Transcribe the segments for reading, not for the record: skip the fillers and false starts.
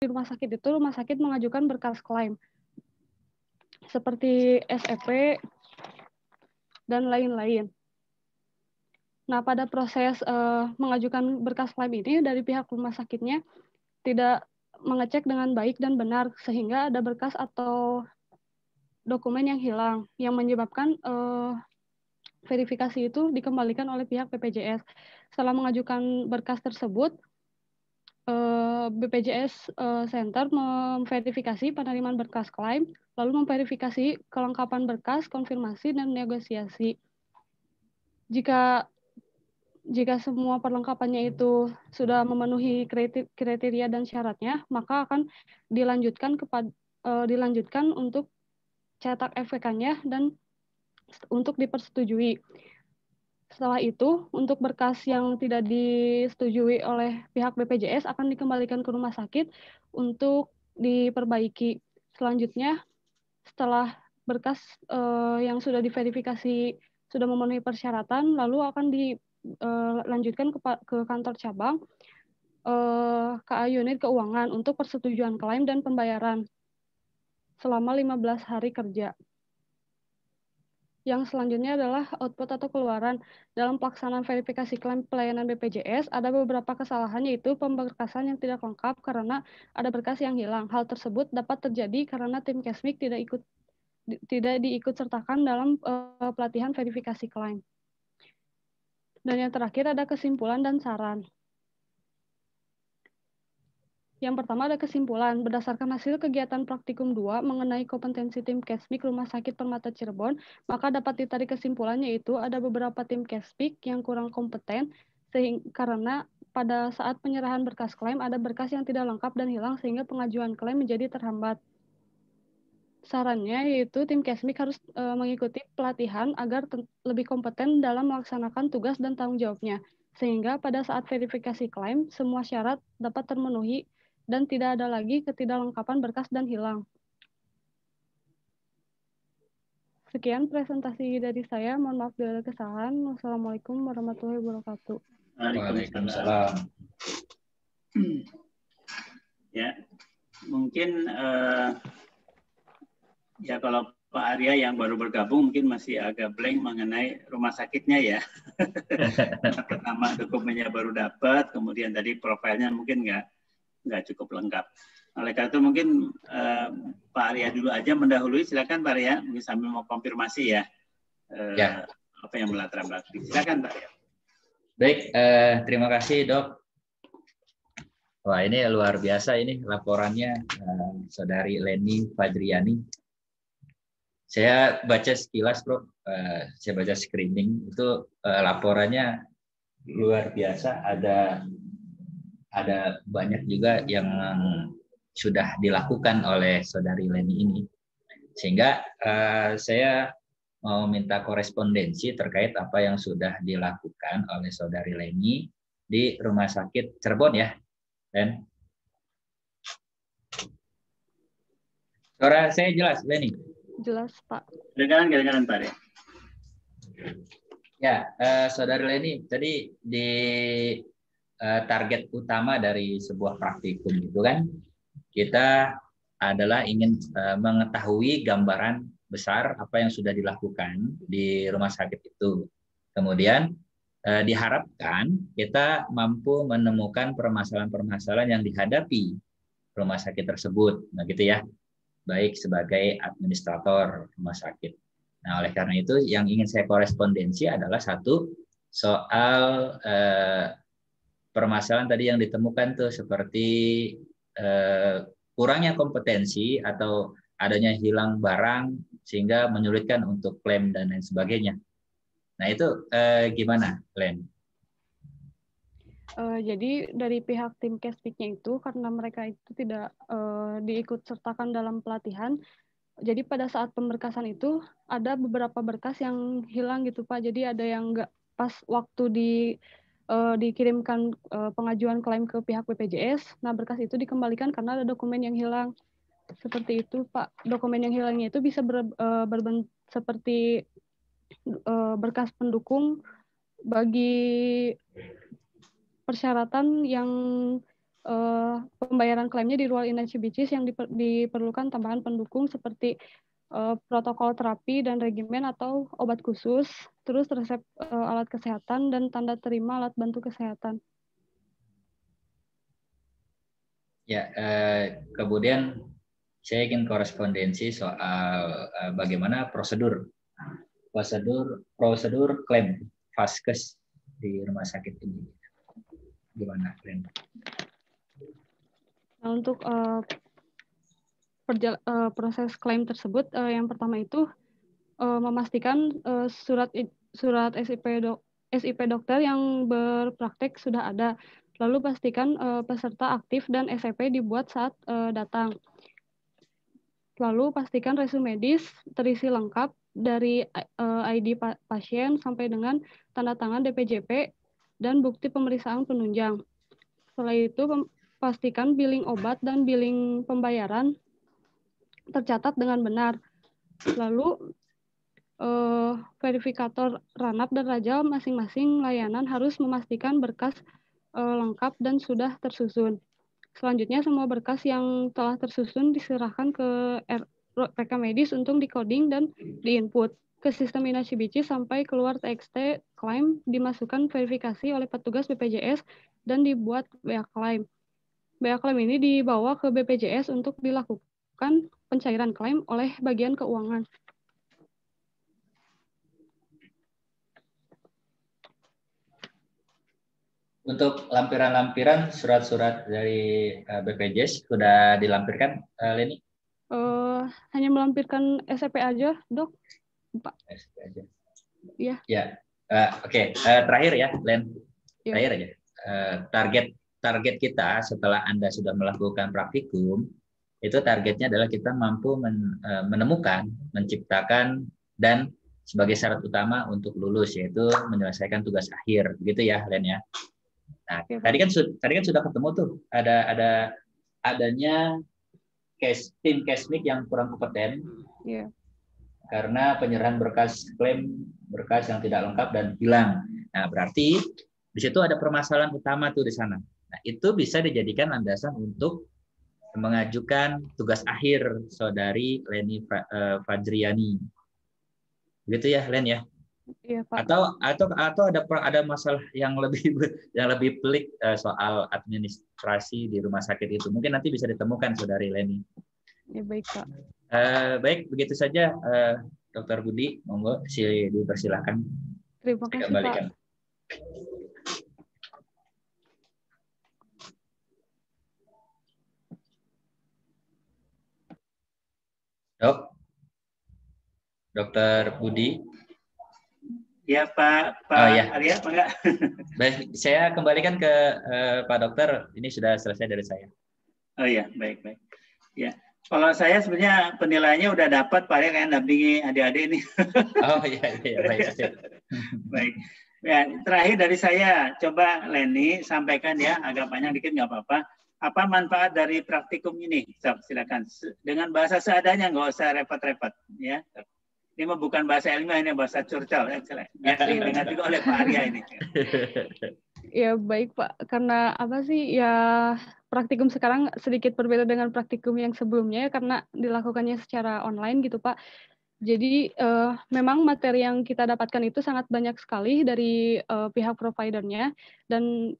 rumah sakit itu, rumah sakit mengajukan berkas klaim seperti SEP dan lain-lain. Nah, pada proses mengajukan berkas klaim ini dari pihak rumah sakitnya tidak mengecek dengan baik dan benar sehingga ada berkas atau dokumen yang hilang yang menyebabkan verifikasi itu dikembalikan oleh pihak BPJS. Setelah mengajukan berkas tersebut, BPJS Center memverifikasi penerimaan berkas klaim, lalu memverifikasi kelengkapan berkas, konfirmasi, dan negosiasi. Jika semua perlengkapannya itu sudah memenuhi kriteria dan syaratnya, maka akan dilanjutkan untuk cetak FWK-nya dan untuk dipersetujui. Setelah itu, untuk berkas yang tidak disetujui oleh pihak BPJS akan dikembalikan ke rumah sakit untuk diperbaiki. Selanjutnya, setelah berkas yang sudah diverifikasi sudah memenuhi persyaratan, lalu akan dilanjutkan ke kantor cabang KA unit keuangan untuk persetujuan klaim dan pembayaran selama 15 hari kerja. Yang selanjutnya adalah output atau keluaran. Dalam pelaksanaan verifikasi klaim pelayanan BPJS, ada beberapa kesalahan, yaitu pemberkasan yang tidak lengkap karena ada berkas yang hilang. Hal tersebut dapat terjadi karena tim Kesmik tidak diikut sertakan dalam pelatihan verifikasi klaim. Dan yang terakhir ada kesimpulan dan saran. Yang pertama ada kesimpulan. Berdasarkan hasil kegiatan praktikum 2 mengenai kompetensi tim Kesmik Rumah Sakit Permata Cirebon, maka dapat ditarik kesimpulan yaitu ada beberapa tim Kesmik yang kurang kompeten karena pada saat penyerahan berkas klaim ada berkas yang tidak lengkap dan hilang sehingga pengajuan klaim menjadi terhambat. Sarannya yaitu tim Kesmik harus mengikuti pelatihan agar lebih kompeten dalam melaksanakan tugas dan tanggung jawabnya, sehingga pada saat verifikasi klaim semua syarat dapat termenuhi dan tidak ada lagi ketidaklengkapan berkas dan hilang. Sekian presentasi dari saya. Mohon maaf bila ada kesalahan. Wassalamualaikum warahmatullahi wabarakatuh. Waalaikumsalam. Ya, mungkin ya kalau Pak Arya yang baru bergabung mungkin masih agak blank mengenai rumah sakitnya ya. Pertama dokumennya baru dapat, kemudian tadi profilnya mungkin nggak cukup lengkap. Oleh karena itu mungkin Pak Arya dulu aja mendahului. Silakan Pak Arya, mungkin sambil mau konfirmasi ya, apa yang melatar belakang. Silakan Pak Arya. Baik, terima kasih Dok. Wah, ini luar biasa ini laporannya Saudari Leni Fadriani. Saya baca sekilas, Bro. Saya baca screening itu laporannya luar biasa. Ada banyak juga yang sudah dilakukan oleh Saudari Leni ini. Sehingga saya mau minta korespondensi terkait apa yang sudah dilakukan oleh Saudari Leni di Rumah Sakit Cirebon ya. Dan suara saya jelas, Leni? Jelas, Pak. Kedengaran Pak ya. Ya, Saudari Leni, tadi di target utama dari sebuah praktikum itu kan kita adalah ingin mengetahui gambaran besar apa yang sudah dilakukan di rumah sakit itu. Kemudian diharapkan kita mampu menemukan permasalahan-permasalahan yang dihadapi rumah sakit tersebut. Nah, gitu ya. Baik sebagai administrator rumah sakit. Nah, oleh karena itu yang ingin saya korespondensi adalah satu soal permasalahan tadi yang ditemukan tuh seperti kurangnya kompetensi atau adanya hilang barang sehingga menyulitkan untuk klaim dan lain sebagainya. Nah, itu gimana, Len? Jadi dari pihak tim Kesmiknya itu karena mereka itu tidak diikut sertakan dalam pelatihan, jadi pada saat pemberkasan itu ada beberapa berkas yang hilang gitu Pak. Jadi ada yang nggak pas waktu dikirimkan pengajuan klaim ke pihak BPJS, nah berkas itu dikembalikan karena ada dokumen yang hilang. Seperti itu Pak. Dokumen yang hilangnya itu bisa berbentuk seperti berkas pendukung bagi persyaratan yang pembayaran klaimnya di ruang inasi bisnis yang diperlukan tambahan pendukung seperti protokol terapi dan regimen atau obat khusus, terus resep alat kesehatan dan tanda terima alat bantu kesehatan. Ya, kemudian saya ingin korespondensi soal bagaimana prosedur klaim vaskes di rumah sakit ini. Gimana, Len? Nah, untuk proses klaim tersebut, yang pertama itu memastikan surat SIP dokter yang berpraktek sudah ada. Lalu pastikan peserta aktif dan SIP dibuat saat datang. Lalu pastikan resume medis terisi lengkap dari ID pasien sampai dengan tanda tangan DPJP dan bukti pemeriksaan penunjang. Setelah itu pastikan billing obat dan billing pembayaran tercatat dengan benar. Lalu verifikator Ranap dan Rajal masing-masing layanan harus memastikan berkas lengkap dan sudah tersusun. Selanjutnya, semua berkas yang telah tersusun diserahkan ke rekam medis untuk dikoding dan diinput ke sistem Inasi Bici sampai keluar TXT klaim dimasukkan verifikasi oleh petugas BPJS dan dibuat BA klaim. BA klaim ini dibawa ke BPJS untuk dilakukan pencairan klaim oleh bagian keuangan. Untuk lampiran-lampiran surat-surat dari BPJS sudah dilampirkan, Leni? Hanya melampirkan SPP aja, Dok. Pak. SPP aja. Iya. Ya. Oke. Terakhir ya, Len. Ya. Terakhir aja. Target kita setelah Anda sudah melakukan praktikum, itu targetnya adalah kita mampu menemukan, menciptakan, dan sebagai syarat utama untuk lulus, yaitu menyelesaikan tugas akhir. Begitu ya, Len ya? Nah, ya, tadi kan sudah ketemu tuh adanya tim Kesmik yang kurang kompeten karena penyerahan berkas klaim berkas yang tidak lengkap dan hilang. Nah, berarti di situ ada permasalahan utama tuh di sana. Nah, itu bisa dijadikan landasan untuk mengajukan tugas akhir saudari Leni Fadriani. Begitu ya, Len ya? Iya, Pak. Atau ada masalah yang lebih pelik soal administrasi di rumah sakit itu. Mungkin nanti bisa ditemukan saudari Leni. Ya, baik, Pak. Baik, begitu saja Dr. Budi, monggo dipersilakan. Terima kasih, Pak. Dr. Budi. Ya, Pak ya. Arya, Pak enggak? Baik, saya kembalikan ke Pak Dokter. Ini sudah selesai dari saya. Oh ya, baik. Ya, kalau saya sebenarnya penilaiannya udah dapat, Pak Arya, kayak dampingi adik-adik ini. Oh iya, baik. Baik. Ya, terakhir dari saya, coba Leni sampaikan ya, agak panjang dikit nggak apa-apa. Apa manfaat dari praktikum ini? Silakan. Dengan bahasa seadanya, nggak usah repot-repot, ya. Ini mah bukan bahasa ilmiah, ini bahasa curcol. Ya, diingat juga oleh Pak Arya ini. Ya, baik, Pak. Karena apa sih, ya praktikum sekarang sedikit berbeda dengan praktikum yang sebelumnya, karena dilakukannya secara online gitu, Pak. Jadi memang materi yang kita dapatkan itu sangat banyak sekali dari pihak providernya, dan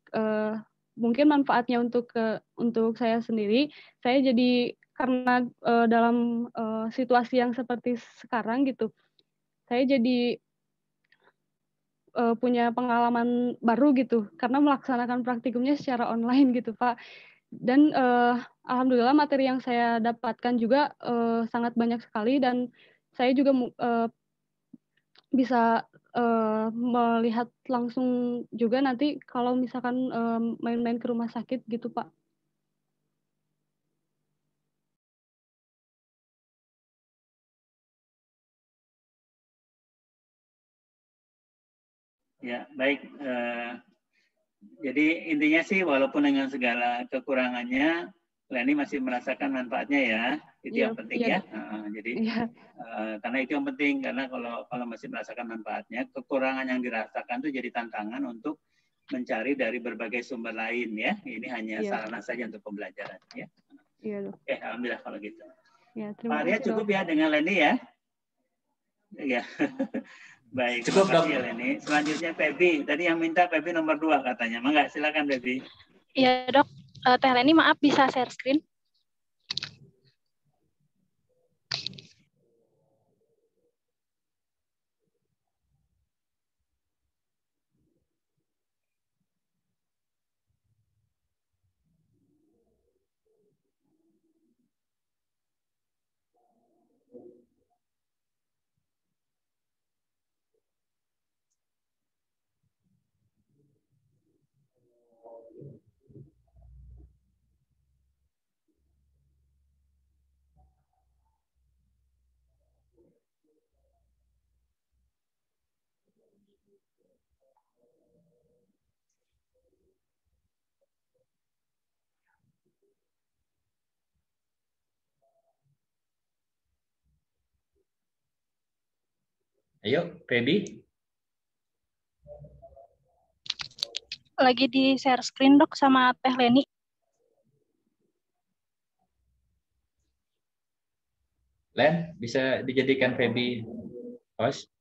mungkin manfaatnya untuk saya sendiri, saya jadi karena dalam situasi yang seperti sekarang gitu, saya jadi punya pengalaman baru gitu karena melaksanakan praktikumnya secara online gitu, Pak. Dan alhamdulillah materi yang saya dapatkan juga sangat banyak sekali, dan saya juga bisa melihat langsung juga nanti kalau misalkan main-main ke rumah sakit gitu, Pak. Ya, baik. Jadi intinya sih walaupun dengan segala kekurangannya, Leni masih merasakan manfaatnya ya. Itu yang penting ya. Jadi karena itu yang penting, karena kalau masih merasakan manfaatnya, kekurangan yang dirasakan itu jadi tantangan untuk mencari dari berbagai sumber lain ya. Ini hanya sarana saja untuk pembelajaran ya. Iya, Dok. Oke, alhamdulillah kalau gitu. Ya, Pak terima Arya kasih, cukup Dok. ya dengan Leni ya. Ya. Baik, cukup, terima kasih Dok. ya Leni. Selanjutnya Febi. Tadi yang minta Febi nomor 2 katanya. Mangga, silakan Febi. Iya, Dok. Teh Leni, maaf bisa share screen? Ayo, Febi. Lagi di share screen, Dok, sama Teh Leni. Len, bisa dijadikan Febi host?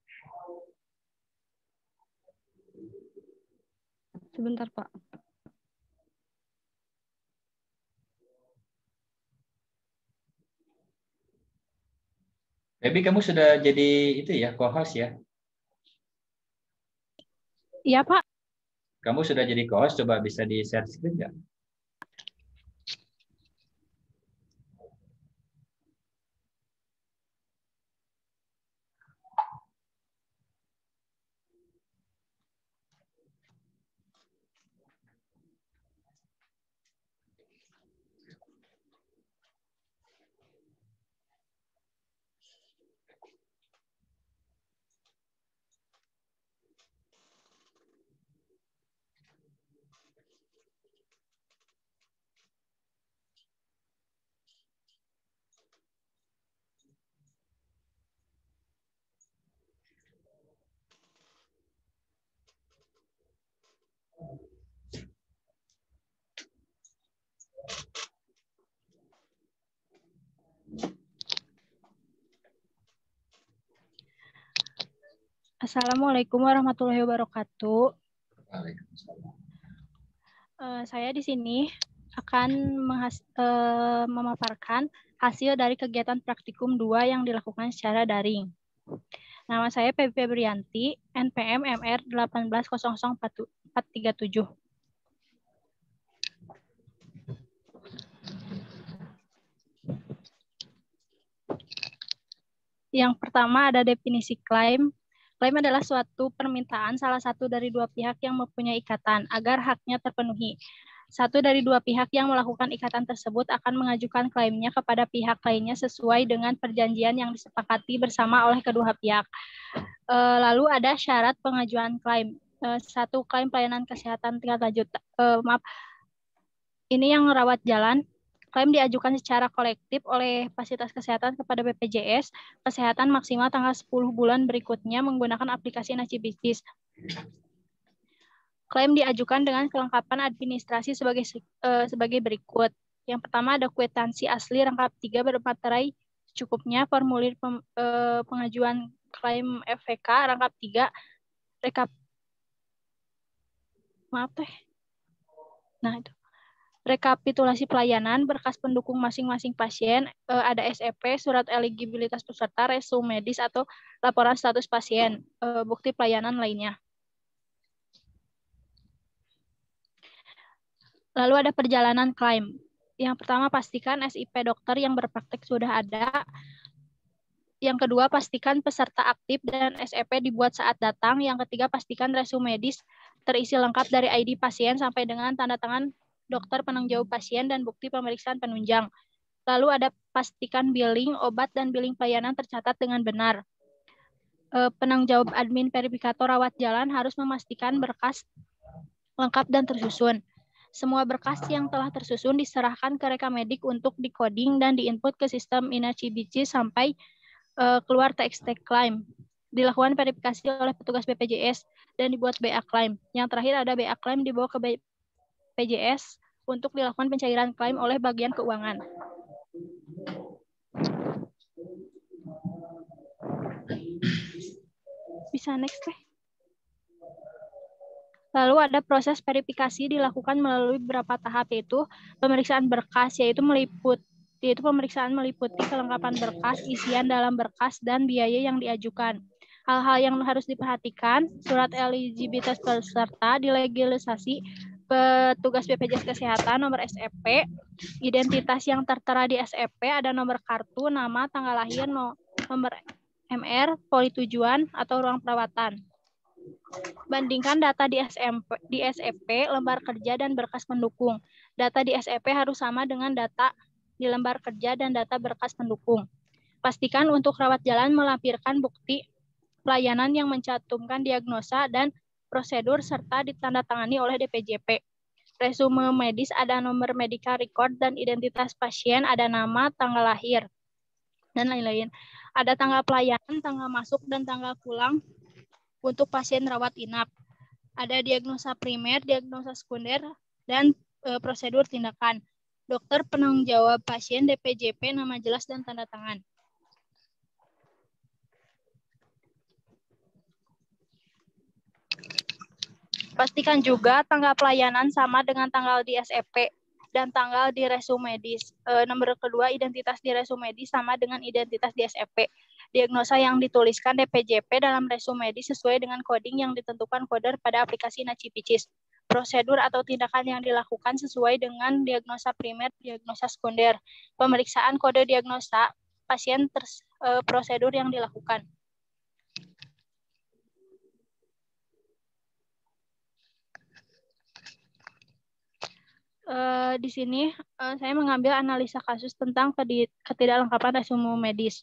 Sebentar, Pak. Febi, kamu sudah jadi itu ya, co-host ya? Iya, Pak. Kamu sudah jadi co-host, coba bisa di share screen nggak? Assalamualaikum warahmatullahi wabarakatuh. Waalaikumsalam. Saya di sini akan memaparkan hasil dari kegiatan praktikum 2 yang dilakukan secara daring. Nama saya Febi Febrianti, NPM MR 1800437. Yang pertama ada definisi klaim. Klaim adalah suatu permintaan salah satu dari dua pihak yang mempunyai ikatan agar haknya terpenuhi. Satu dari dua pihak yang melakukan ikatan tersebut akan mengajukan klaimnya kepada pihak lainnya sesuai dengan perjanjian yang disepakati bersama oleh kedua pihak. Lalu ada syarat pengajuan klaim. Satu, klaim pelayanan kesehatan tingkat lanjut. Ini yang rawat jalan. Klaim diajukan secara kolektif oleh fasilitas kesehatan kepada BPJS Kesehatan maksimal tanggal 10 bulan berikutnya menggunakan aplikasi NaCBIS. Klaim diajukan dengan kelengkapan administrasi sebagai berikut. Yang pertama ada kwitansi asli lengkap 3 bermaterai secukupnya, formulir pengajuan klaim FVK lengkap 3, rekapitulasi pelayanan, berkas pendukung masing-masing pasien, ada SEP, surat eligibilitas peserta, resume medis atau laporan status pasien, bukti pelayanan lainnya. Lalu ada perjalanan klaim. Yang pertama, pastikan SIP dokter yang berpraktek sudah ada. Yang kedua, pastikan peserta aktif dan SEP dibuat saat datang. Yang ketiga, pastikan resume medis terisi lengkap dari ID pasien sampai dengan tanda tangan dokter penanggung jawab pasien dan bukti pemeriksaan penunjang. Lalu ada pastikan billing, obat, dan billing pelayanan tercatat dengan benar. Penanggung jawab admin verifikator rawat jalan harus memastikan berkas lengkap dan tersusun. Semua berkas yang telah tersusun diserahkan ke rekamedik untuk dikoding dan diinput ke sistem NaCBIS sampai keluar teks klaim. dilakukan verifikasi oleh petugas BPJS dan dibuat BA claim. Yang terakhir ada BA claim dibawa ke BPJS untuk dilakukan pencairan klaim oleh bagian keuangan. Bisa next teh. Lalu ada proses verifikasi dilakukan melalui beberapa tahap, yaitu pemeriksaan berkas, yaitu pemeriksaan meliputi kelengkapan berkas, isian dalam berkas, dan biaya yang diajukan. Hal-hal yang harus diperhatikan, surat eligibilitas peserta, dilegalisasi petugas BPJS Kesehatan, nomor SEP, identitas yang tertera di SEP, ada nomor kartu, nama, tanggal lahir, nomor MR, poli tujuan, atau ruang perawatan. Bandingkan data di SEP, lembar kerja, dan berkas pendukung. Data di SEP harus sama dengan data di lembar kerja dan data berkas pendukung. Pastikan untuk rawat jalan melampirkan bukti pelayanan yang mencantumkan diagnosa dan prosedur serta ditandatangani oleh DPJP. Resume medis ada nomor medical record dan identitas pasien, ada nama, tanggal lahir, dan lain-lain. Ada tanggal pelayanan, tanggal masuk, dan tanggal pulang untuk pasien rawat inap. Ada diagnosa primer, diagnosa sekunder, dan prosedur tindakan. Dokter penanggung jawab pasien, DPJP, nama jelas, dan tanda tangan. Pastikan juga tanggal pelayanan sama dengan tanggal di SEP dan tanggal di resume medis. Nomor kedua, identitas di resume medis sama dengan identitas di SEP. Diagnosa yang dituliskan DPJP dalam resume medis sesuai dengan coding yang ditentukan koder pada aplikasi NaCiPicis. Prosedur atau tindakan yang dilakukan sesuai dengan diagnosa primer, diagnosa sekunder. Pemeriksaan kode diagnosa pasien prosedur yang dilakukan. Di sini saya mengambil analisa kasus tentang ketidaklengkapan resume medis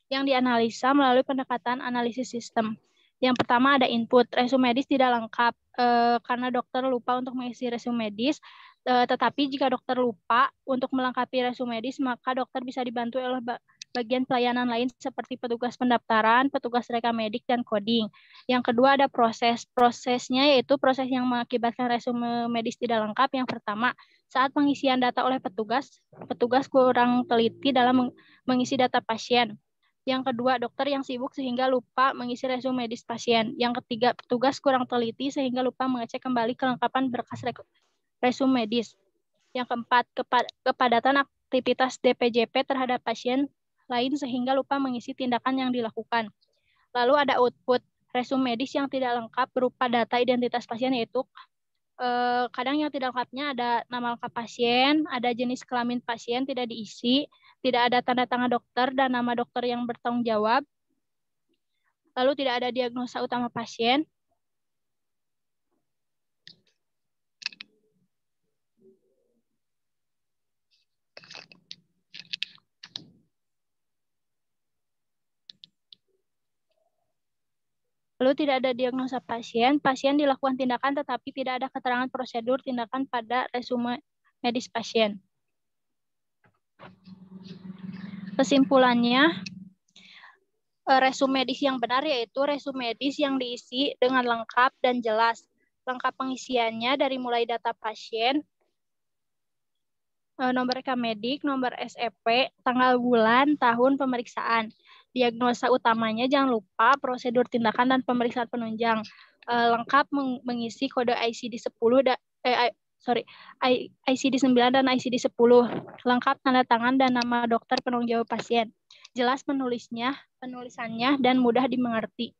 yang dianalisa melalui pendekatan analisis sistem. Yang pertama ada input, resume medis tidak lengkap karena dokter lupa untuk mengisi resume medis, tetapi jika dokter lupa untuk melengkapi resume medis, maka dokter bisa dibantu oleh bagian pelayanan lain seperti petugas pendaftaran, petugas rekam medik, dan coding. Yang kedua ada proses. Prosesnya yaitu proses yang mengakibatkan resume medis tidak lengkap. Yang pertama, saat pengisian data oleh petugas kurang teliti dalam mengisi data pasien. Yang kedua, dokter yang sibuk sehingga lupa mengisi resume medis pasien. Yang ketiga, petugas kurang teliti sehingga lupa mengecek kembali kelengkapan berkas resume medis. Yang keempat, kepadatan aktivitas DPJP terhadap pasien lain sehingga lupa mengisi tindakan yang dilakukan. Lalu ada output resume medis yang tidak lengkap berupa data identitas pasien, yaitu kadang yang tidak lengkapnya ada nama lengkap pasien, ada jenis kelamin pasien tidak diisi, tidak ada tanda tangan dokter dan nama dokter yang bertanggung jawab, lalu tidak ada diagnosa utama pasien. Lalu tidak ada diagnosa pasien dilakukan tindakan tetapi tidak ada keterangan prosedur tindakan pada resume medis pasien. Kesimpulannya, resume medis yang benar yaitu resume medis yang diisi dengan lengkap dan jelas. Lengkap pengisiannya dari mulai data pasien, nomor rekam medik, nomor SEP, tanggal bulan, tahun pemeriksaan. Diagnosa utamanya jangan lupa prosedur tindakan dan pemeriksaan penunjang. Lengkap mengisi kode ICD-10 ICD-9 dan ICD-10. Lengkap tanda tangan dan nama dokter penanggung jawab pasien. Jelas penulisannya dan mudah dimengerti.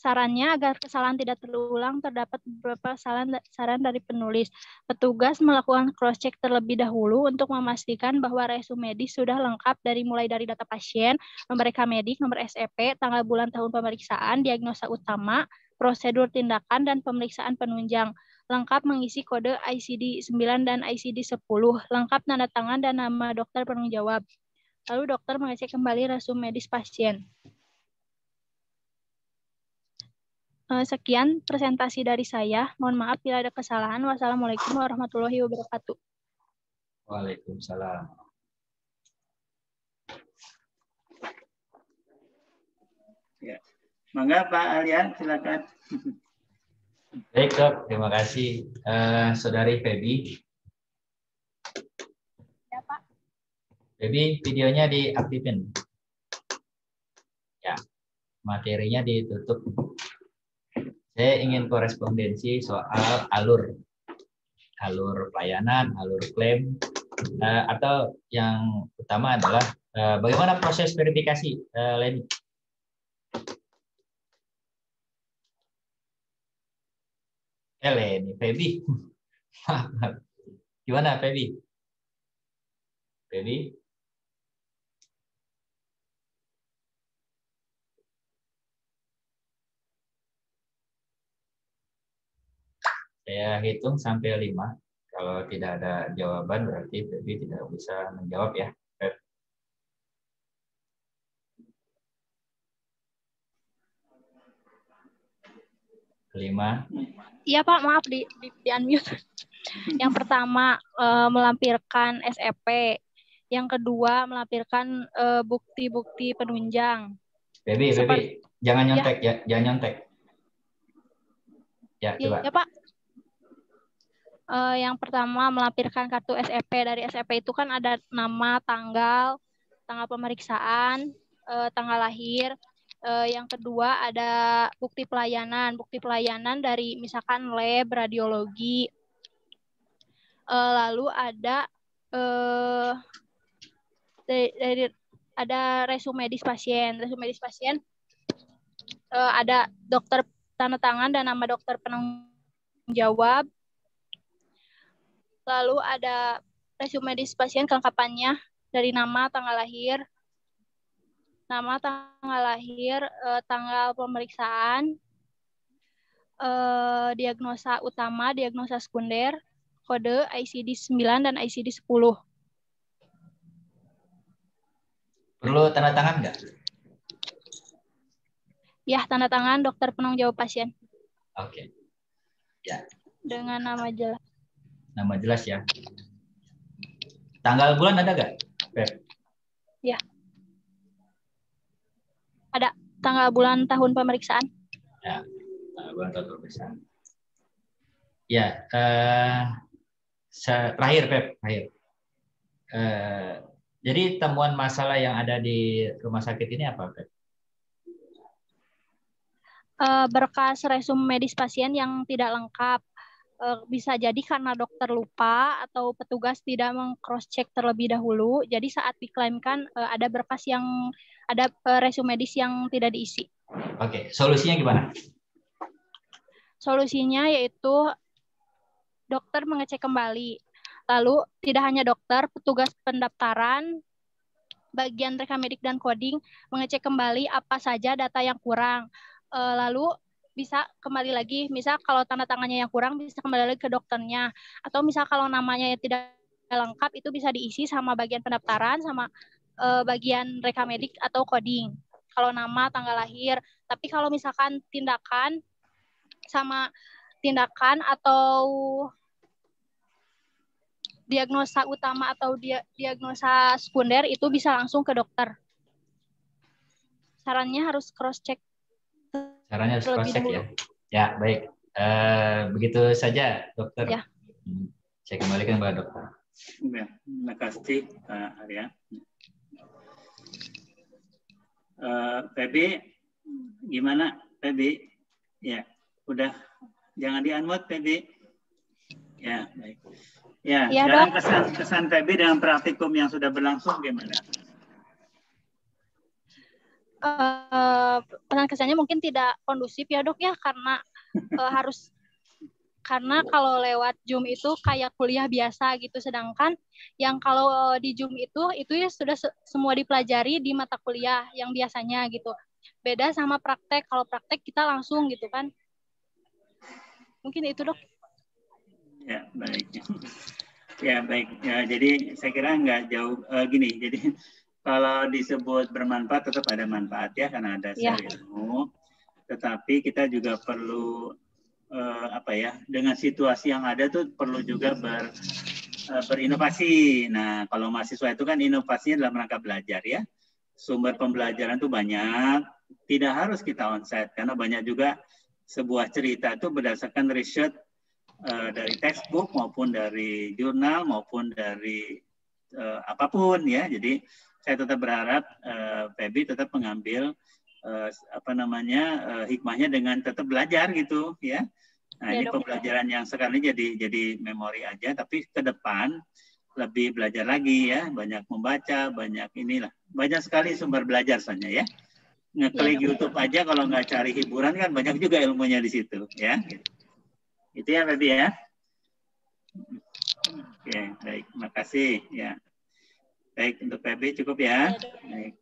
Sarannya agar kesalahan tidak terulang, terdapat beberapa saran dari penulis. Petugas melakukan cross-check terlebih dahulu untuk memastikan bahwa resume medis sudah lengkap mulai dari data pasien, nomor rekam medik, nomor SEP, tanggal bulan tahun pemeriksaan, diagnosa utama, prosedur tindakan, dan pemeriksaan penunjang. Lengkap mengisi kode ICD-9 dan ICD-10, lengkap tanda tangan dan nama dokter penanggung jawab. Lalu dokter mengecek kembali resume medis pasien. Sekian presentasi dari saya. Mohon maaf bila ada kesalahan. Wassalamualaikum warahmatullahi wabarakatuh. Waalaikumsalam. Ya. Mangga Pak Arya, silakan. Baik Dok, terima kasih. Saudari Feby. Ya Pak. Feby, videonya diaktifin. Ya, materinya ditutup. Saya ingin korespondensi soal alur pelayanan, alur klaim, atau yang utama adalah bagaimana proses verifikasi, Leni? Leni, Feby. Gimana Feby? Feby? Saya hitung sampai 5. Kalau tidak ada jawaban berarti Feby tidak bisa menjawab ya. 5. Iya Pak, maaf di unmute. Yang pertama melampirkan SEP. Yang kedua melampirkan bukti-bukti penunjang. Feby, jangan nyontek ya, jangan nyontek. Ya, coba. Ya Pak. Yang pertama melampirkan kartu SEP. Dari SEP itu kan ada nama, tanggal pemeriksaan, tanggal lahir. Yang kedua ada bukti pelayanan. Bukti pelayanan dari misalkan lab, radiologi. Lalu ada ada resume medis pasien. Resume medis pasien ada dokter tanda tangan dan nama dokter penanggung jawab. Lalu ada resume medis pasien kelengkapannya dari nama, tanggal lahir, tanggal pemeriksaan, diagnosa utama, diagnosa sekunder, kode ICD-9 dan ICD-10. Perlu tanda tangan nggak? Ya, tanda tangan dokter penanggung jawab pasien. Oke. Ya. Dengan nama jelas. Nama jelas ya. Tanggal bulan ada nggak? Ya. Ada tanggal bulan tahun pemeriksaan. Ya, tanggal bulan tahun pemeriksaan. Ya, terakhir Pep, terakhir. Jadi temuan masalah yang ada di rumah sakit ini apa, Pep? Berkas resume medis pasien yang tidak lengkap. Bisa jadi karena dokter lupa atau petugas tidak meng-cross check terlebih dahulu. Jadi saat diklaimkan ada berkas yang ada resume medis yang tidak diisi. Oke, solusinya gimana? Solusinya yaitu dokter mengecek kembali. Lalu tidak hanya dokter, petugas pendaftaran, bagian rekamedik dan coding mengecek kembali apa saja data yang kurang. Lalu bisa kembali lagi, misal kalau tanda tangannya yang kurang bisa kembali lagi ke dokternya, atau misal kalau namanya yang tidak lengkap itu bisa diisi sama bagian pendaftaran sama bagian rekamedik atau coding. Kalau nama, tanggal lahir. Tapi kalau misalkan tindakan atau diagnosa utama atau diagnosa sekunder itu bisa langsung ke dokter. Sarannya harus cross check. Caranya harus cross check ya. Ya, baik. Begitu saja, dokter. Ya. Saya kembalikan kepada dokter. Ya, terima kasih Pak Arya. Feby, gimana Feby? Ya, udah. Jangan di-unmute Feby. Ya, baik. Ya, sekarang kesan Feby dengan praktikum yang sudah berlangsung gimana? Pesan kesannya mungkin tidak kondusif ya dok ya, karena karena kalau lewat Zoom itu kayak kuliah biasa gitu, sedangkan yang kalau di Zoom itu ya sudah semua dipelajari di mata kuliah yang biasanya gitu. Beda sama praktek, kalau praktek kita langsung gitu kan. Mungkin itu dok. Ya baik. Ya baik. Ya, jadi saya kira nggak jauh gini. Jadi kalau disebut bermanfaat tetap ada manfaat ya, karena ada share ilmu. tetapi kita juga perlu dengan situasi yang ada tuh perlu juga berinovasi. Nah, kalau mahasiswa itu kan inovasinya dalam rangka belajar ya. Sumber pembelajaran itu banyak, tidak harus kita onsite karena banyak juga sebuah cerita itu berdasarkan riset dari textbook maupun dari jurnal maupun dari apapun ya. Jadi saya tetap berharap Feby tetap mengambil hikmahnya dengan tetap belajar gitu ya. Nah, ini pembelajaran yang sekarang ini jadi memori aja, tapi ke depan lebih belajar lagi ya, banyak membaca, banyak inilah, banyak sekali sumber belajar soalnya ya. Ngeklik YouTube aja kalau nggak cari hiburan kan banyak juga ilmunya di situ ya. Itu ya Feby ya. Oke, baik, terima kasih ya. Baik, untuk Feby cukup ya. Baik.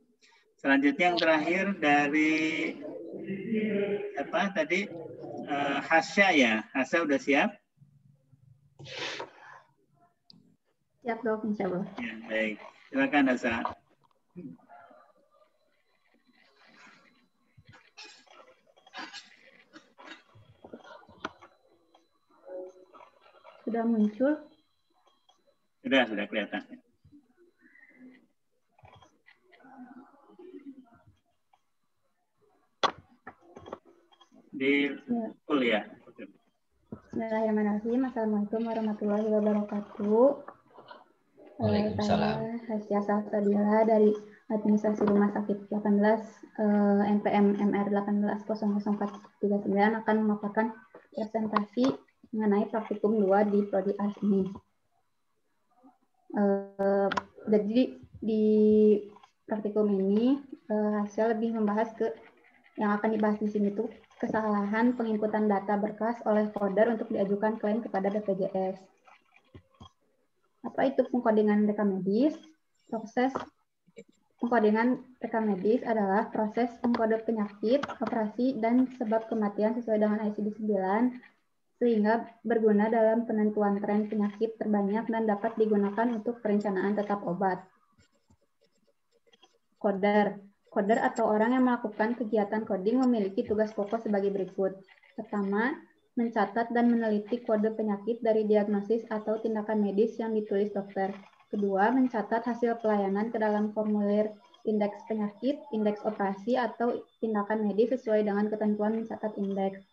Selanjutnya yang terakhir dari apa tadi? Hasya ya. Hasya udah siap? Siap dok, insya Allah. Ya, baik. Silakan Hasya. Sudah muncul? Sudah kelihatan. Di kuliah. Bismillahirrahmanirrahim. Assalamualaikum warahmatullahi wabarakatuh. Waalaikumsalam. Saya Hasya Salsabila dari Administrasi Rumah Sakit 18 NPM MR 1800439 akan memaparkan presentasi mengenai praktikum 2 di Prodi AS ini. Jadi di praktikum ini Hasya lebih membahas yang akan dibahas di sini tuh kesalahan penginputan data berkas oleh coder untuk diajukan klaim kepada BPJS. Apa itu pengkodingan rekam medis? Proses pengkodingan rekam medis adalah proses mengkode penyakit, operasi, dan sebab kematian sesuai dengan ICD-9 sehingga berguna dalam penentuan tren penyakit terbanyak dan dapat digunakan untuk perencanaan tetap obat. Coder atau orang yang melakukan kegiatan coding memiliki tugas pokok sebagai berikut. Pertama, mencatat dan meneliti kode penyakit dari diagnosis atau tindakan medis yang ditulis dokter. Kedua, mencatat hasil pelayanan ke dalam formulir indeks penyakit, indeks operasi, atau tindakan medis sesuai dengan ketentuan mencatat indeks.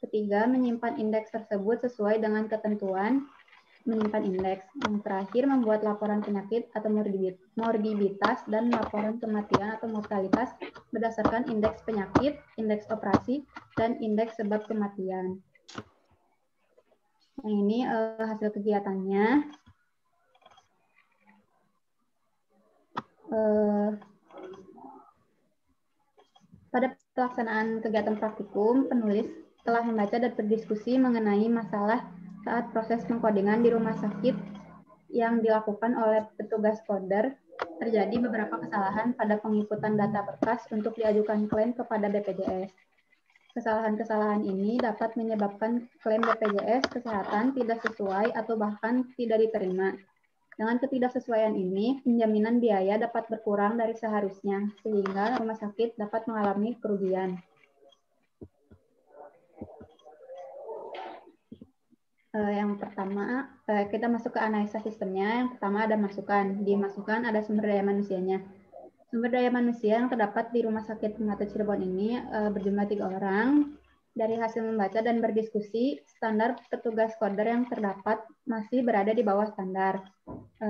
Ketiga, menyimpan indeks tersebut sesuai dengan ketentuan menyimpan indeks. Yang terakhir, membuat laporan penyakit atau morbiditas dan laporan kematian atau mortalitas berdasarkan indeks penyakit, indeks operasi, dan indeks sebab kematian. Nah, ini hasil kegiatannya. Pada pelaksanaan kegiatan praktikum, penulis telah membaca dan berdiskusi mengenai masalah saat proses pengkodingan di rumah sakit yang dilakukan oleh petugas coder. Terjadi beberapa kesalahan pada penginputan data berkas untuk diajukan klaim kepada BPJS. Kesalahan-kesalahan ini dapat menyebabkan klaim BPJS Kesehatan tidak sesuai atau bahkan tidak diterima. Dengan ketidaksesuaian ini, penjaminan biaya dapat berkurang dari seharusnya, sehingga rumah sakit dapat mengalami kerugian. Yang pertama, kita masuk ke analisa sistemnya. Yang pertama ada masukan. Di masukan ada sumber daya manusianya. Sumber daya manusia yang terdapat di Rumah Sakit Permata Cirebon ini berjumlah 3 orang. Dari hasil membaca dan berdiskusi, standar petugas coder yang terdapat masih berada di bawah standar.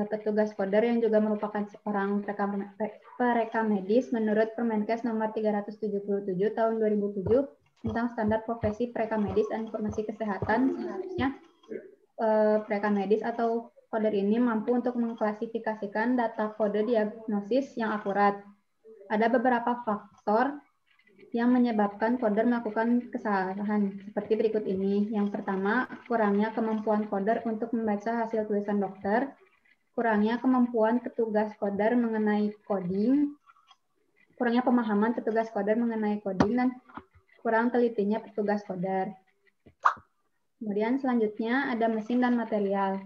Petugas coder yang juga merupakan seorang perekam medis menurut Permenkes nomor 377 tahun 2007 tentang standar profesi perekam medis dan informasi kesehatan, seharusnya perekam medis atau coder ini mampu untuk mengklasifikasikan data kode diagnosis yang akurat. Ada beberapa faktor yang menyebabkan coder melakukan kesalahan seperti berikut ini. Yang pertama, kurangnya kemampuan coder untuk membaca hasil tulisan dokter, kurangnya kemampuan petugas coder mengenai coding, kurangnya pemahaman petugas coder mengenai coding, dan kurang telitinya petugas coder. Kemudian selanjutnya ada mesin dan material.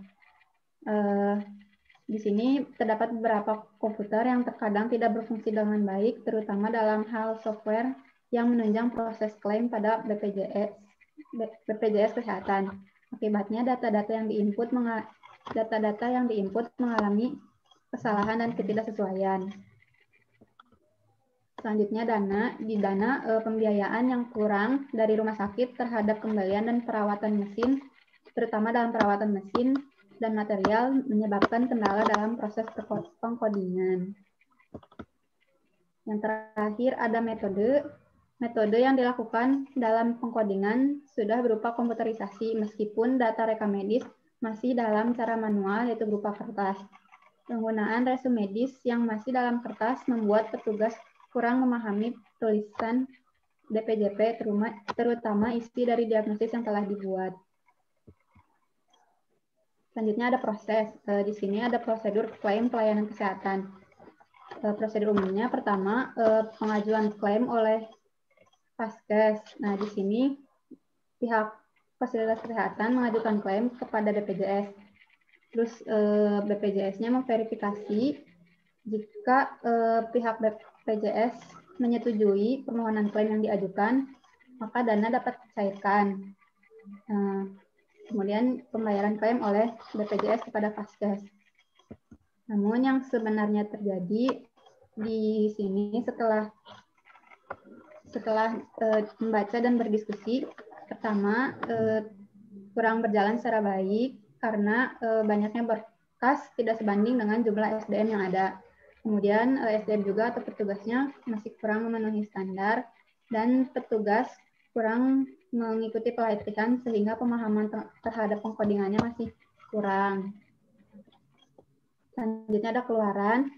Di sini terdapat beberapa komputer yang terkadang tidak berfungsi dengan baik, terutama dalam hal software yang menunjang proses klaim pada BPJS Kesehatan. Akibatnya data-data yang diinput mengalami kesalahan dan ketidaksesuaian. Selanjutnya dana pembiayaan yang kurang dari rumah sakit terhadap kembalian dan perawatan mesin, terutama dalam perawatan mesin dan material, menyebabkan kendala dalam proses pengkodingan. Yang terakhir ada metode yang dilakukan dalam pengkodingan sudah berupa komputerisasi, meskipun data rekam medis masih dalam cara manual, yaitu berupa kertas. Penggunaan resume medis yang masih dalam kertas membuat petugas kurang memahami tulisan DPJP, terutama isi dari diagnosis yang telah dibuat. Selanjutnya ada proses. Di sini ada prosedur klaim pelayanan kesehatan. Prosedur umumnya pertama, pengajuan klaim oleh Vaskes. Nah, di sini pihak fasilitas kesehatan mengajukan klaim kepada BPJS. Terus BPJS-nya memverifikasi jika pihak BPJS menyetujui permohonan klaim yang diajukan, maka dana dapat dicairkan. Kemudian pembayaran klaim oleh BPJS kepada Vaskes. Namun yang sebenarnya terjadi di sini setelah membaca dan berdiskusi, pertama kurang berjalan secara baik karena banyaknya berkas tidak sebanding dengan jumlah SDM yang ada. Kemudian SDM juga atau petugasnya masih kurang memenuhi standar dan petugas kurang mengikuti pelatihan sehingga pemahaman terhadap pengkodingannya masih kurang. Selanjutnya ada keluaran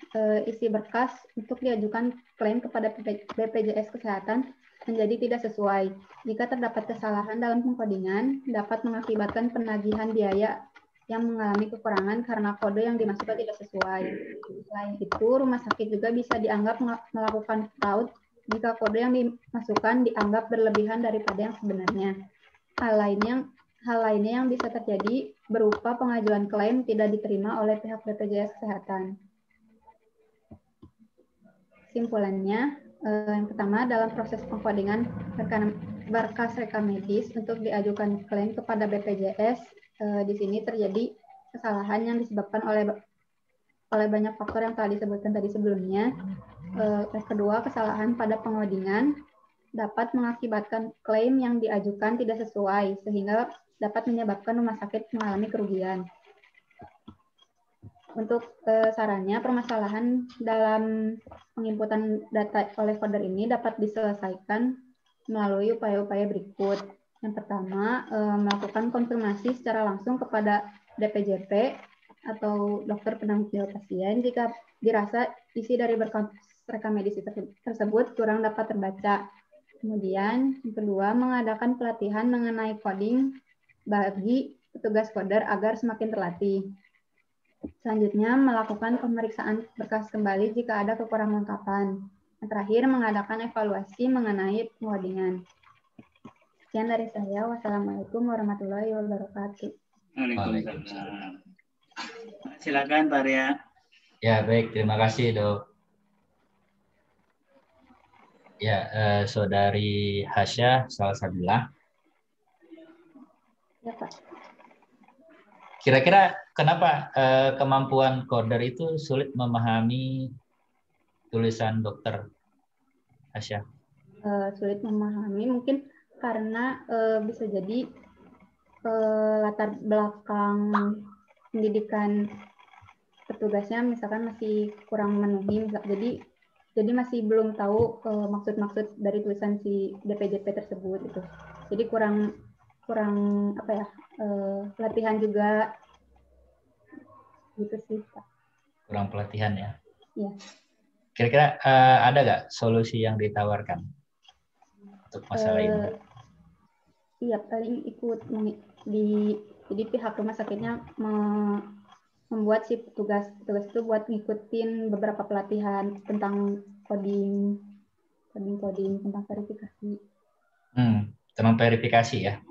isi berkas untuk diajukan klaim kepada BPJS Kesehatan menjadi tidak sesuai. Jika terdapat kesalahan dalam pengkodingan, dapat mengakibatkan penagihan biaya yang mengalami kekurangan karena kode yang dimasukkan tidak sesuai. Selain itu, rumah sakit juga bisa dianggap melakukan fraud jika kode yang dimasukkan dianggap berlebihan daripada yang sebenarnya. Hal lainnya yang bisa terjadi berupa pengajuan klaim tidak diterima oleh pihak BPJS Kesehatan. Kesimpulannya, yang pertama, dalam proses pengkodingan berkas rekam medis untuk diajukan klaim kepada BPJS, di sini terjadi kesalahan yang disebabkan oleh banyak faktor yang telah disebutkan tadi sebelumnya. Kedua, kesalahan pada pengodingan dapat mengakibatkan klaim yang diajukan tidak sesuai, sehingga dapat menyebabkan rumah sakit mengalami kerugian. Untuk sarannya, permasalahan dalam penginputan data oleh coder ini dapat diselesaikan melalui upaya-upaya berikut. Yang pertama, melakukan konfirmasi secara langsung kepada DPJP atau dokter penanggung jawab pasien jika dirasa isi dari berkas rekam medis tersebut kurang dapat terbaca. Kemudian, yang kedua, mengadakan pelatihan mengenai coding bagi petugas coder agar semakin terlatih. Selanjutnya, melakukan pemeriksaan berkas kembali jika ada kekurangan lengkapan. Yang terakhir, mengadakan evaluasi mengenai pengodingan. Sekian dari saya. Wassalamualaikum warahmatullahi wabarakatuh. Waalaikumsalam. Silakan Pak Arya. Ya, baik. Terima kasih, Dok. Ya, Saudari Hasya Salsabila. Ya, Pak. Kira-kira kenapa kemampuan coder itu sulit memahami tulisan Dokter Hasya? Sulit memahami mungkin karena bisa jadi latar belakang pendidikan petugasnya misalkan masih kurang memenuhi, jadi masih belum tahu maksud-maksud dari tulisan si DPJP tersebut itu. Jadi kurang apa ya, pelatihan juga gitu sih, Pak. Kurang pelatihan ya. Iya. Kira-kira ada nggak solusi yang ditawarkan untuk masalah ini? Iya, paling ikut jadi pihak rumah sakitnya membuat si petugas itu buat ngikutin beberapa pelatihan tentang coding tentang verifikasi. Tentang verifikasi ya.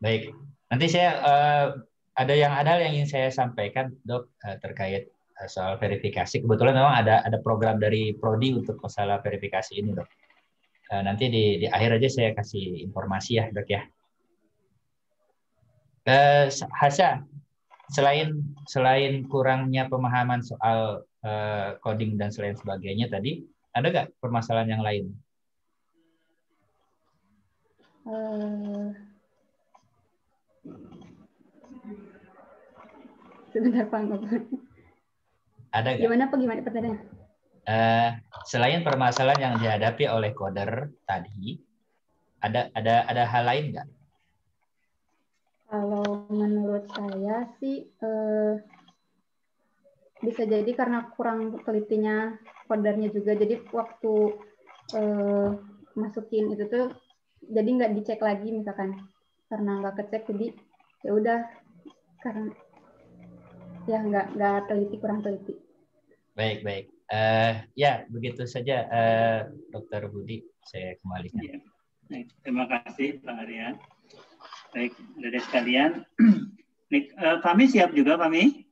Baik. Nanti saya ada yang ingin saya sampaikan, Dok, terkait soal verifikasi. Kebetulan memang ada program dari Prodi untuk masalah verifikasi ini, Dok. Nanti di akhir aja saya kasih informasi ya, Dok ya. Hasya, selain kurangnya pemahaman soal coding dan selain sebagainya tadi, ada nggak permasalahan yang lain? Sebentar Pak. Ada nggak? Gimana pertanyaannya? Selain permasalahan yang dihadapi oleh coder tadi, ada hal lain nggak? Kalau menurut saya sih bisa jadi karena kurang telitinya codernya juga. Jadi waktu masukin itu tuh jadi nggak dicek lagi misalkan karena nggak kecek, jadi ya udah karena ya nggak teliti, kurang teliti. Baik. Ya begitu saja, Dr. Budi, saya kembalikan. Ya. Baik, terima kasih Pak Arya. Baik, dari sekalian, Fahmi siap juga, Fahmi?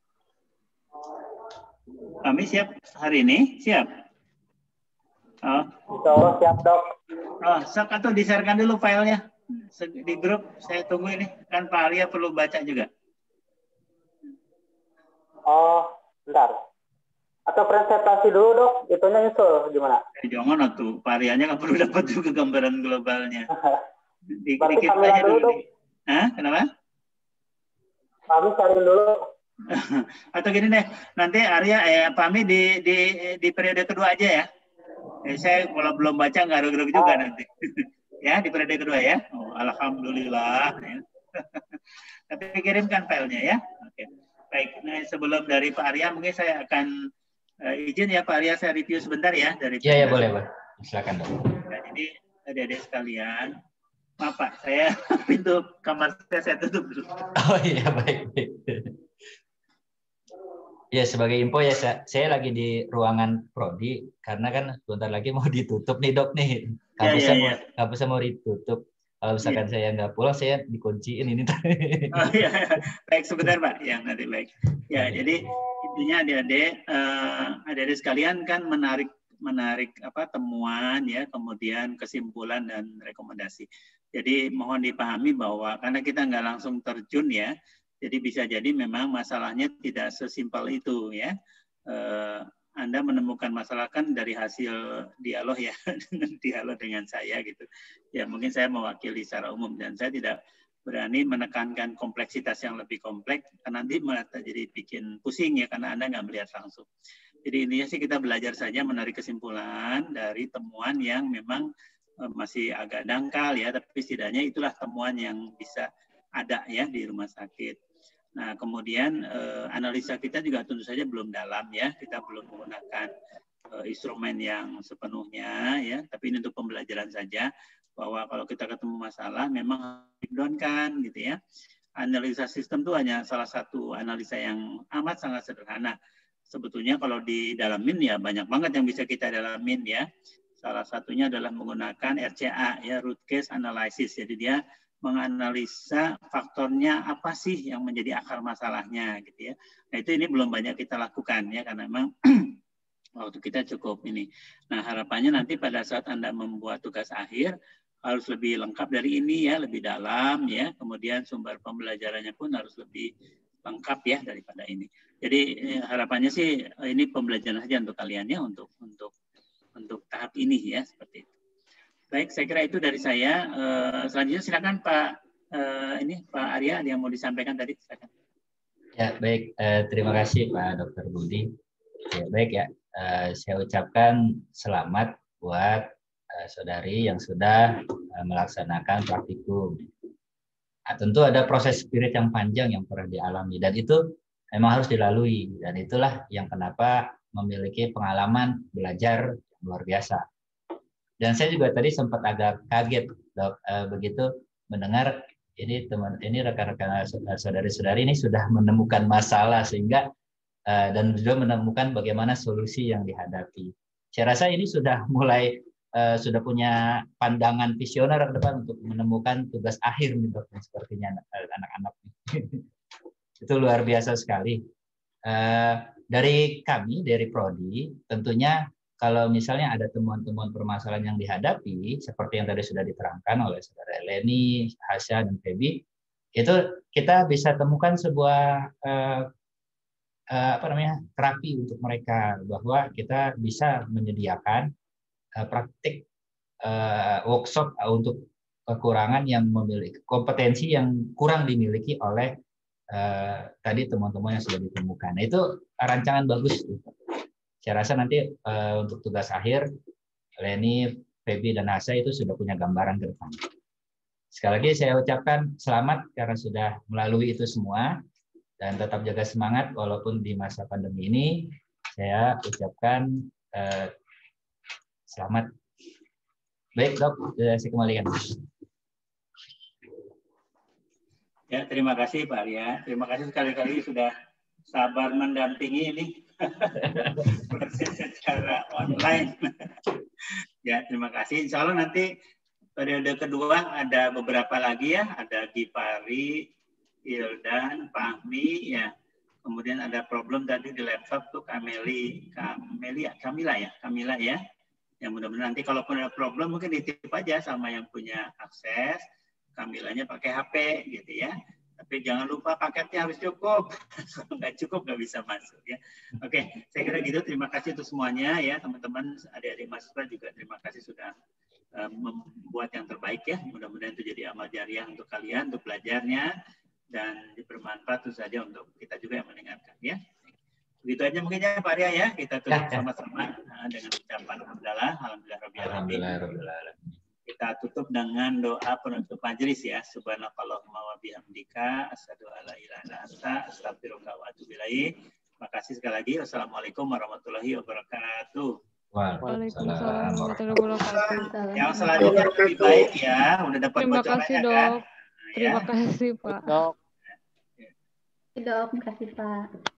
Fahmi siap hari ini? Siap? Oh. Insya Allah siap, Dok. Oh, sok atau di-share-kan dulu filenya di grup. Saya tunggu ini. Kan Pak Arya perlu baca juga. Oh, bentar. Atau presentasi dulu, Dok. Itunya nyusul gimana? Jangan atuh. Pak Aryanya nggak perlu dapat juga gambaran globalnya. Berarti Dikit aja dulu. Dok. Hah? Kenapa? Kami cari dulu. Atau gini deh, nanti Arya, Fahmi di periode kedua aja ya. Saya kalau belum baca nggak gerug juga nanti. Ya, di periode kedua ya. Oh, alhamdulillah. Tapi kirimkan filenya ya. Oke. Baik, nah, sebelum dari Pak Arya, mungkin saya akan izin ya Pak Arya, saya review sebentar ya dari. Iya, boleh. Silakan, Dok. Nah, jadi adik-adik sekalian, maaf Pak, saya pintu kamar saya tutup dulu. Oh iya, baik. Ya, sebagai info ya, saya lagi di ruangan Prodi karena kan sebentar lagi mau ditutup nih, Dok nih. Kampusnya mau ditutup. Kalau misalkan saya nggak pulang, saya dikunciin ini. Oh iya, baik sebentar Pak. Ya, nanti baik. Ya, jadi intinya adik-adik sekalian kan menarik temuan ya, kemudian kesimpulan dan rekomendasi. Jadi mohon dipahami bahwa karena kita nggak langsung terjun ya, jadi bisa jadi memang masalahnya tidak sesimpel itu ya. Anda menemukan masalah kan dari hasil dialog ya, dialog dengan saya gitu. Ya mungkin saya mewakili secara umum dan saya tidak berani menekankan kompleksitas yang lebih kompleks, karena nanti malah jadi bikin pusing ya karena Anda nggak melihat langsung. Jadi intinya sih kita belajar saja menarik kesimpulan dari temuan yang memang masih agak dangkal ya, tapi setidaknya itulah temuan yang bisa ada ya di rumah sakit. Nah, kemudian analisa kita juga tentu saja belum dalam ya, kita belum menggunakan instrumen yang sepenuhnya ya, tapi ini untuk pembelajaran saja bahwa kalau kita ketemu masalah memang harus di-down-kan gitu ya. Analisa sistem itu hanya salah satu analisa yang amat sangat sederhana. Sebetulnya kalau didalamin ya banyak banget yang bisa kita dalamin ya. Salah satunya adalah menggunakan RCA ya, root cause analysis. Jadi dia menganalisa faktornya apa sih yang menjadi akar masalahnya gitu ya. Nah itu ini belum banyak kita lakukan ya karena memang waktu kita cukup ini. Nah harapannya nanti pada saat Anda membuat tugas akhir harus lebih lengkap dari ini ya, lebih dalam ya. Kemudian sumber pembelajarannya pun harus lebih lengkap ya daripada ini. Jadi harapannya sih ini pembelajaran saja untuk kalian ya untuk tahap ini ya seperti itu. Baik, saya kira itu dari saya. Selanjutnya silakan Pak Arya, ada yang mau disampaikan tadi. Silakan. Ya, baik. Terima kasih Pak Dr. Budi. Ya, baik ya. Saya ucapkan selamat buat saudari yang sudah melaksanakan praktikum. Nah, tentu ada proses spirit yang panjang yang pernah dialami dan itu memang harus dilalui dan itulah yang kenapa memiliki pengalaman belajar luar biasa. Dan saya juga tadi sempat agak kaget, Dok, begitu mendengar ini rekan-rekan saudari-saudari ini sudah menemukan masalah sehingga dan juga menemukan bagaimana solusi yang dihadapi. Saya rasa ini sudah mulai sudah punya pandangan visioner ke depan untuk menemukan tugas akhir nih, Dok, sepertinya anak-anak. Itu luar biasa sekali. dari kami, dari Prodi, tentunya kalau misalnya ada temuan-temuan permasalahan yang dihadapi, seperti yang tadi sudah diterangkan oleh Saudara Eleni, Hasya, dan Febi, itu kita bisa temukan sebuah terapi untuk mereka, bahwa kita bisa menyediakan praktik workshop untuk kekurangan yang memiliki kompetensi yang kurang dimiliki oleh tadi teman-teman yang sudah ditemukan. Nah, itu rancangan bagus. Saya rasa nanti untuk tugas akhir, Leni, Febi, dan Asa itu sudah punya gambaran ke depan. Sekali lagi saya ucapkan selamat karena sudah melalui itu semua, dan tetap jaga semangat walaupun di masa pandemi ini. Saya ucapkan selamat. Baik, Dok, saya kembalikan. Ya, terima kasih Pak Arya. Terima kasih sekali-kali sudah sabar mendampingi ini proses secara online. Ya, terima kasih. Insya Allah nanti periode kedua ada beberapa lagi ya. Ada Gipari, Hildan, Fahmi, ya. Kemudian ada problem tadi di laptop tuh Kamila ya. Ya, mudah-mudahan nanti kalaupun ada problem mungkin dititip aja sama yang punya akses. Kamilanya pakai HP gitu ya. Tapi jangan lupa paketnya harus cukup. Kalau nggak cukup nggak bisa masuk ya. Oke, saya kira gitu. Terima kasih untuk semuanya ya teman-teman, adik-adik mahasiswa juga terima kasih sudah membuat yang terbaik ya. Mudah-mudahan itu jadi amal jariah untuk kalian, untuk belajarnya, dan bermanfaat tentu saja untuk kita juga yang mendengarkan ya. Begitu aja mungkin ya Pak Arya ya. Kita tutup sama-sama dengan ucapan alhamdulillah. Kita tutup dengan doa penutup majelis ya. Subhanakallahumma wa bihamdika asyhadu an la ilaha illa anta astaghfiruka wa atubu ilaik. Terima kasih sekali lagi. Wassalamualaikum warahmatullahi wabarakatuh. Waalaikumsalam warahmatullahi wabarakatuh. Yang selanjutnya lebih baik ya. Udah dapat Terima kasih, Dok. Kan? Terima kasih, Pak. Dok. Terima kasih, Pak.